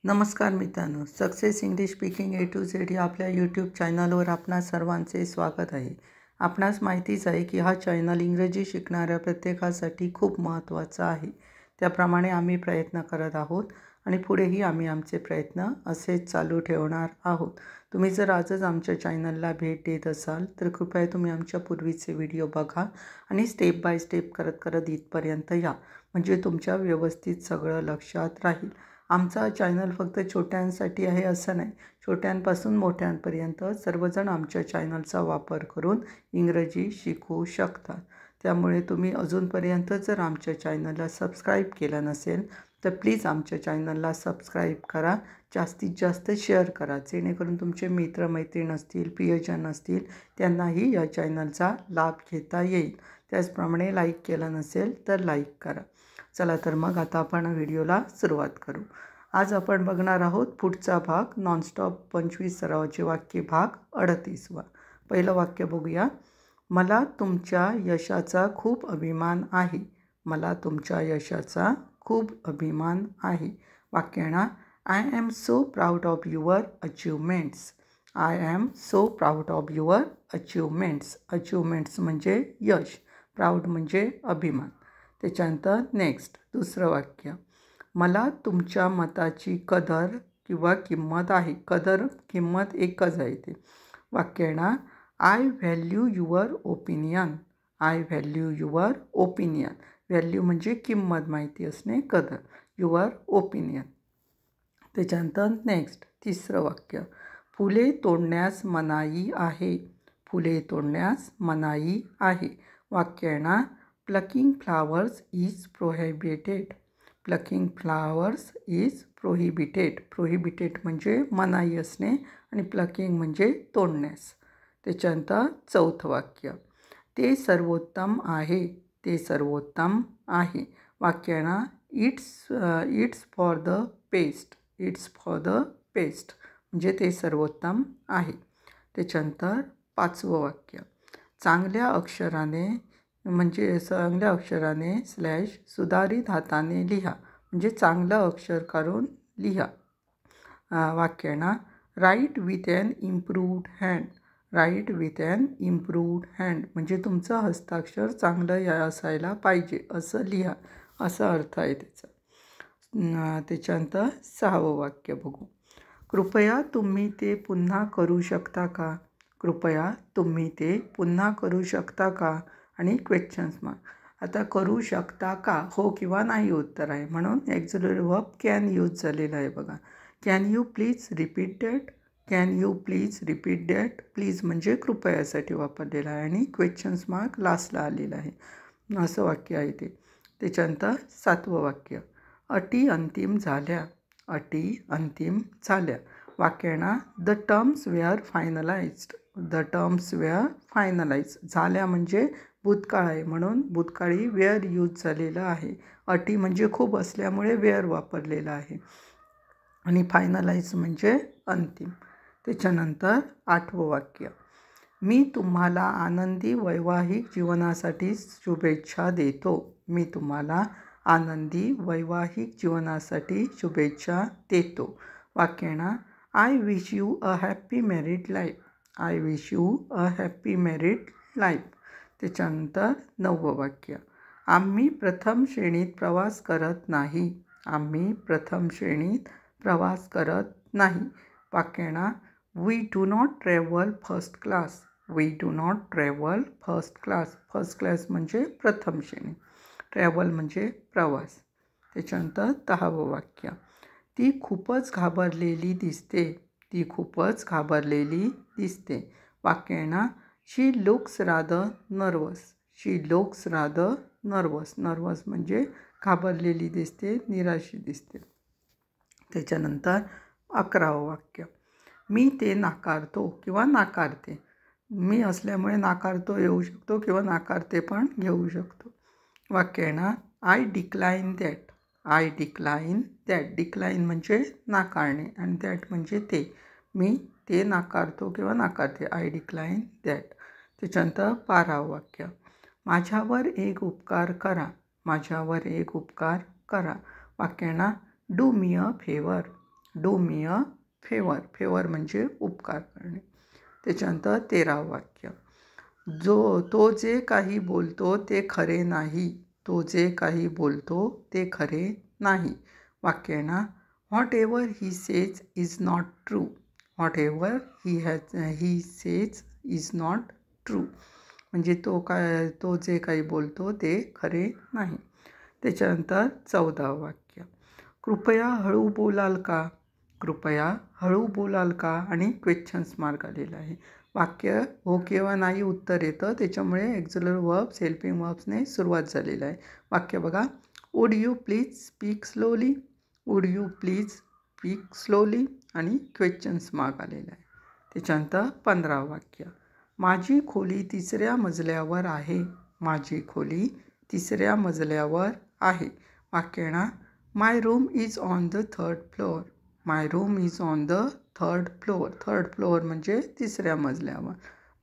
नमस्कार मित्रांनो, success English speaking A to Z या आपल्या यूट्यूब चॅनलवर आपणा सर्वांचे स्वागत आहे. आपणास माहितीच आहे की हा चॅनल इंग्रजी शिकणाऱ्या प्रत्येकासाठी खूप महत्त्वाचा आहे. त्याप्रमाणे आम्ही प्रयत्न करत आहोत आणि पुढेही आम्ही आमचे प्रयत्न असेच चालू ठेवणार आहोत. तुम्ही जर आजच आमच्या चॅनलला भेट देत असाल तर कृपया तुम्ही आमच्या पूर्वीचे व्हिडिओ बघा आणि स्टेप बाय स्टेप करत इथपर्यंत या, म्हणजे तुमच्या व्यवस्थित सगळं लक्षात राहील. आमचा चॅनल फक्त छोट्यांसाठी आहे असं नाही, छोट्यांपासून मोठ्यांपर्यंत सर्वजण आमच्या चॅनलचा वापर करून इंग्रजी शिकू शकतात. त्यामुळे तुम्ही अजूनपर्यंत जर आमच्या चॅनलला सबस्क्राईब केलं नसेल तर प्लीज आमच्या चॅनलला सबस्क्राईब करा, जास्तीत जास्त शेअर करा, जेणेकरून तुमचे मित्रमैत्रीण असतील, प्रियजन असतील त्यांनाही या चॅनलचा लाभ घेता येईल. त्याचप्रमाणे लाईक केलं नसेल तर लाईक करा. चला तर मग आता आपण व्हिडिओला सुरुवात करू. आज आपण बघणार आहोत पुढचा भाग, नॉनस्टॉप 25 सरावाचे वाक्य भाग 38वा. पहिलं वाक्य बघूया. मला तुमच्या यशाचा खूप अभिमान आहे. मला तुमच्या यशाचा खूप अभिमान आहे. वाक्याना I am so proud of your achievements. I am so proud of your achievements. Achievements म्हणजे यश, प्राऊड म्हणजे अभिमान. त्याच्यानंतर नेक्स्ट दुसरं वाक्य. मला तुमच्या मताची कदर किंवा किंमत आहे. कदर किंमत एकच आहे ते. वाक्याना I value your opinion. I value your opinion. Value म्हणजे किंमत माहिती असणे, कदर. Your opinion. त्याच्यानंतर नेक्स्ट तिसरं वाक्य. फुले तोडण्यास मनाई आहे. फुले तोडण्यास मनाई आहे. वाक्याना plucking flowers is prohibited. Plucking flowers is prohibited. Prohibited म्हणजे मनाई असणे आणि प्लकिंग म्हणजे तोडण्यास. त्याच्यानंतर चौथं वाक्य. ते सर्वोत्तम आहे. ते सर्वोत्तम आहे. वाक्याना it's for the best. It's for the best म्हणजे ते सर्वोत्तम आहे. त्याच्यानंतर पाचवं वाक्य. चांगल्या अक्षराने म्हणजे चांगल्या अक्षराने / सुधारित हाताने लिहा, म्हणजे चांगलं अक्षर काढून लिहा. वाक्याना write with an improved hand. Write with an improved hand म्हणजे तुमचं हस्ताक्षर चांगलं असायला पाहिजे असं लिहा, असा अर्थ आहे त्याचा. त्याच्यानंतर सहावं वाक्य बघू. कृपया तुम्ही ते पुन्हा करू शकता का. कृपया तुम्ही ते पुन्हा करू शकता का आणि क्वेश्चन्स मार्क. आता करू शकता का हो किंवा नाही उत्तर आहे, म्हणून ॲक्झिलरी वर्ब कॅन यूज झालेला आहे बघा. Can you please repeat that. Can you please repeat that. Please म्हणजे कृपयासाठी वापरलेला आहे आणि क्वेश्चन्स मार्क लास्टला आलेला आहे, असं वाक्य आहे ते. त्याच्यानंतर सातवं वाक्य. अटी अंतिम झाल्या. अटी अंतिम झाल्या. वाक्याना the terms were finalised. The terms were finalised. झाल्या म्हणजे भूतकाळ आहे, म्हणून भूतकाळी वेअर यूज झालेलं आहे. अटी म्हणजे खूप असल्यामुळे वेअर वापरलेलं आहे आणि फायनलाइज म्हणजे अंतिम. त्याच्यानंतर आठवं वाक्य. मी तुम्हाला आनंदी वैवाहिक जीवनासाठी शुभेच्छा देतो. मी तुम्हाला आनंदी वैवाहिक जीवनासाठी शुभेच्छा देतो. वाक्याना I wish you a happy married life. I wish you a happy married life. त्याच्यानंतर नववं वाक्य. आम्ही प्रथम श्रेणीत प्रवास करत नाही. आम्ही प्रथम श्रेणीत प्रवास करत नाही. वाक्याना we do not travel first class. We do not travel first class. First class म्हणजे प्रथम श्रेणी, ट्रॅव्हल म्हणजे प्रवास. त्याच्यानंतर 10वं वाक्य. ती खूपच घाबरलेली दिसते. ती खूपच घाबरलेली दिसते. वाक्याना शी लुक्स रादर नर्वस. शी लुक्स रादर नर्वस. नर्वस म्हणजे घाबरलेली दिसते, निराशी दिसते. त्याच्यानंतर 11वं वाक्य. मी ते नाकारतो किंवा नाकारते. मी असल्यामुळे नाकारतो येऊ शकतो किंवा नाकारते पण घेऊ शकतो. वाक्याना I decline that. I decline that. Decline म्हणजे नाकारणे आणि दॅट म्हणजे ते. मी ते नाकारतो किंवा नाकारते. I decline that. त्याच्यानंतर 12वं वाक्य. माझ्यावर एक उपकार करा. माझ्यावर एक उपकार करा. वाक्याना do me a favour. Do me a favour. Favour म्हणजे उपकार करणे. त्याच्यानंतर 13वं वाक्य, तो जे काही बोलतो ते खरे नाही. तो जे काही बोलतो ते खरे नाही. वाक्य आहे ना, what ever he says is not true. What ever he says is not true म्हणजे तो जे काही बोलतो ते खरे नाही. त्याच्यानंतर 14वं वाक्य, कृपया हळू बोलाल का. कृपया हळू बोलाल का आणि क्वेश्चन्स मार्क आलेला आहे. वाक्य हो किंवा नाही उत्तर येतं, त्याच्यामुळे एक्झुलर वर्ब्स हेल्पिंग वर्ब्सने सुरुवात झालेलं आहे. वाक्य बघा, would you please speak slowly. Would you please speak slowly आणि क्वेश्चन्स मार्क आलेला आहे. त्याच्यानंतर 15वं वाक्य, माझी खोली 3ऱ्या मजल्यावर आहे. माझी खोली 3ऱ्या मजल्यावर आहे. वाक्य ना, my room is on the 3rd floor. My room is on the 3rd floor. 3rd floor म्हणजे 3ऱ्या मजल्यावर.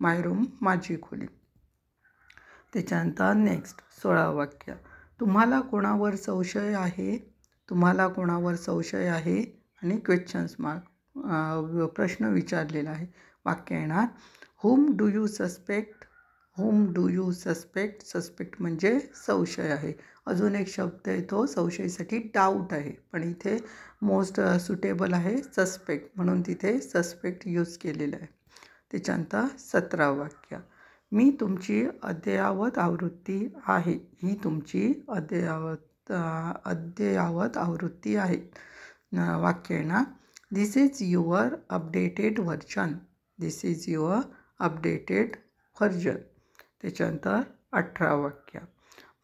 माय रूम माझी खोली. त्याच्यानंतर नेक्स्ट 16वं वाक्य, तुम्हाला कोणावर संशय आहे. तुम्हाला कोणावर संशय आहे आणि क्वेश्चन्स मार्क प्रश्न विचारलेला आहे. वाक्य येणार, whom do you suspect. whom do you suspect. Suspect म्हणजे संशय आहे. अजून एक शब्द येतो संशयासाठी, डाऊट आहे, पण इथे मोस्ट सुटेबल आहे सस्पेक्ट, म्हणून तिथे सस्पेक्ट यूज केलेलं आहे. त्याच्यानंतर 17वं वाक्य, मी तुमची अद्ययावत आवृत्ती आहे. ही तुमची अद्ययावत आवृत्ती आहे. वाक्य आहे ना, this is your updated version. This is your updated version. त्याच्यानंतर 18वं वाक्य,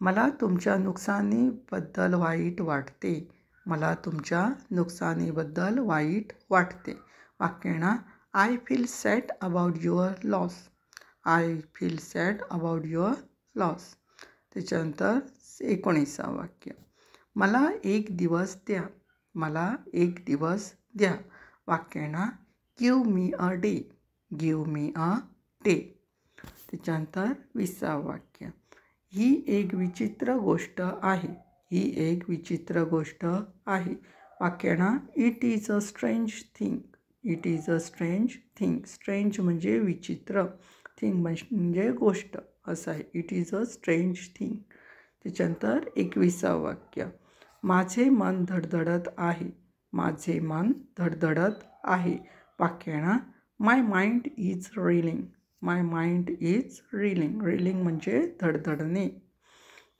मला तुमच्या नुकसानीबद्दल वाईट वाटते. मला तुमच्या नुकसानीबद्दल वाईट वाटते. वाक्य ना, I feel sad about your loss. I feel sad about your loss. त्याच्यानंतर 19वं वाक्य, मला एक दिवस द्या. मला एक दिवस द्या. वाक्य ना, give me a day. Give me a day. त्याच्यानंतर 20वं वाक्य, ही एक विचित्र गोष्ट आहे. ही एक विचित्र गोष्ट आहे. वाक्य ना, it is a strange thing. It is a strange thing. Strange म्हणजे विचित्र, थिंग म्हणजे गोष्ट असं आहे. It is a strange thing. त्याच्यानंतर 21वं वाक्य, माझे मन धडधडत आहे. माझे मन धडधडत आहे. वाक्य ना, my mind is reeling. My mind is reeling. Reeling म्हणजे धडधडणे.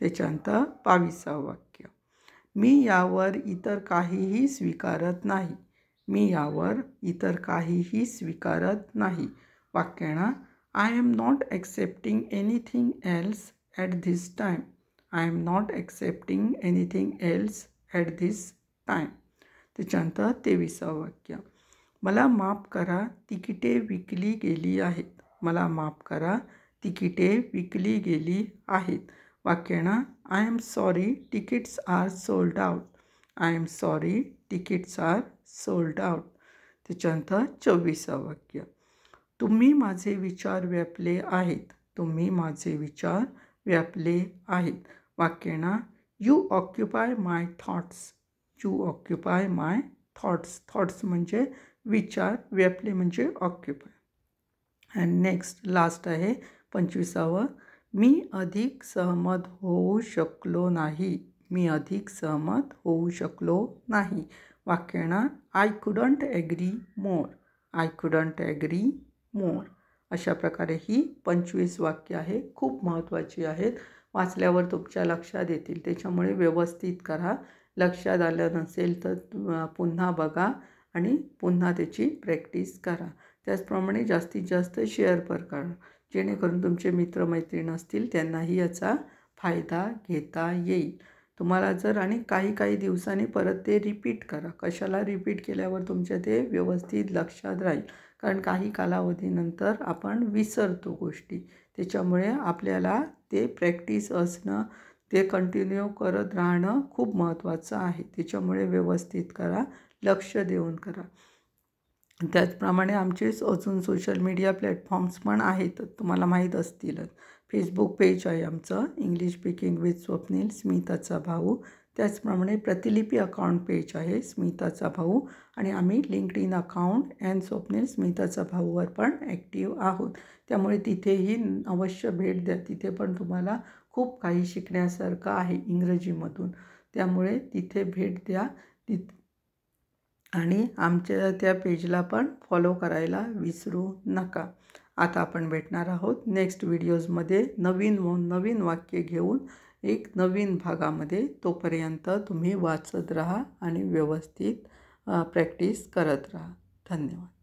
त्याच्यानंतर 22वं वाक्य, मी यावर इतर काहीही स्वीकारत नाही. मी यावर इतर काहीही स्वीकारत नाही. वाक्य ना, I am not accepting anything else at this time. I am not accepting anything else at this time. त्याच्यानंतर 23वं वाक्य, मला माफ करा, तिकिटे विकली गेली आहेत. मला माफ करा, तिकिटे विकली गेली आहेत. वाक्य ना, I am sorry, tickets are sold out. I am sorry, tickets are sold out. त्याच्यानंतर 24वं वाक्य, तुम्ही माझे विचार व्यापले आहेत. तुम्ही माझे विचार व्यापले आहेत. वाक्य ना, you occupy my thoughts. You occupy my thoughts. Thoughts म्हणजे विचार, व्यापले म्हणजे ऑक्युपाय. अँड नेक्स्ट लास्ट आहे 25वं, मी अधिक सहमत होऊ शकलो नाही. मी अधिक सहमत होऊ शकलो नाही. वाक्य ना, I couldn't agree more. I couldn't agree more. अशा प्रकारे ही 25 वाक्य आहे, खूप महत्त्वाची आहेत. वाचल्यावर तुमच्या लक्षात येतील, त्याच्यामुळे व्यवस्थित करा. लक्षात आलं नसेल तर पुन्हा बघा आणि पुन्हा त्याची प्रॅक्टिस करा. त्याचप्रमाणे जास्तीत जास्त शेअर पर करा, जेणेकरून तुमचे मित्रमैत्रीण असतील त्यांनाही याचा फायदा घेता येईल. तुम्हाला जर आणि काही दिवसांनी परत ते रिपीट करा. कशाला रिपीट केल्यावर तुमच्या ते व्यवस्थित लक्षात राहील, कारण काही कालावधीनंतर आपण विसरतो गोष्टी. त्याच्यामुळे आपल्याला ते प्रॅक्टिस असणं, ते कंटिन्यू करत राहणं खूप महत्त्वाचं आहे. त्याच्यामुळे व्यवस्थित करा, लक्ष देऊन करा. त्याचप्रमाणे आमचे अजून सोशल मीडिया प्लॅटफॉर्म्स पण आहेत, तुम्हाला माहीत असतीलच. फेसबुक पेज आहे आमचं, इंग्लिश स्पीकिंग विथ स्वप्नील, स्मिताचा भाऊ. त्याचप्रमाणे प्रतिलिपी अकाउंट पेज आहे स्मिताचा भाऊ, आणि आम्ही लिंक्डइन अकाउंट अँड स्वप्नील स्मिताचा भाऊवर पण ॲक्टिव्ह आहोत. त्यामुळे तिथेही अवश्य भेट द्या. तिथे पण तुम्हाला खूप काही शिकण्यासारखं आहे इंग्रजीमधून. त्यामुळे तिथे भेट द्या आणि आमच्या त्या पेजला पण फॉलो करायला विसरू नका. आता आपण भेटणार आहोत नेक्स्ट व्हिडिओजमध्ये नवीन वाक्य घेऊन एक नवीन भागामध्ये. तोपर्यंत तुम्ही वाचत राहा आणि व्यवस्थित प्रॅक्टिस करत राहा. धन्यवाद.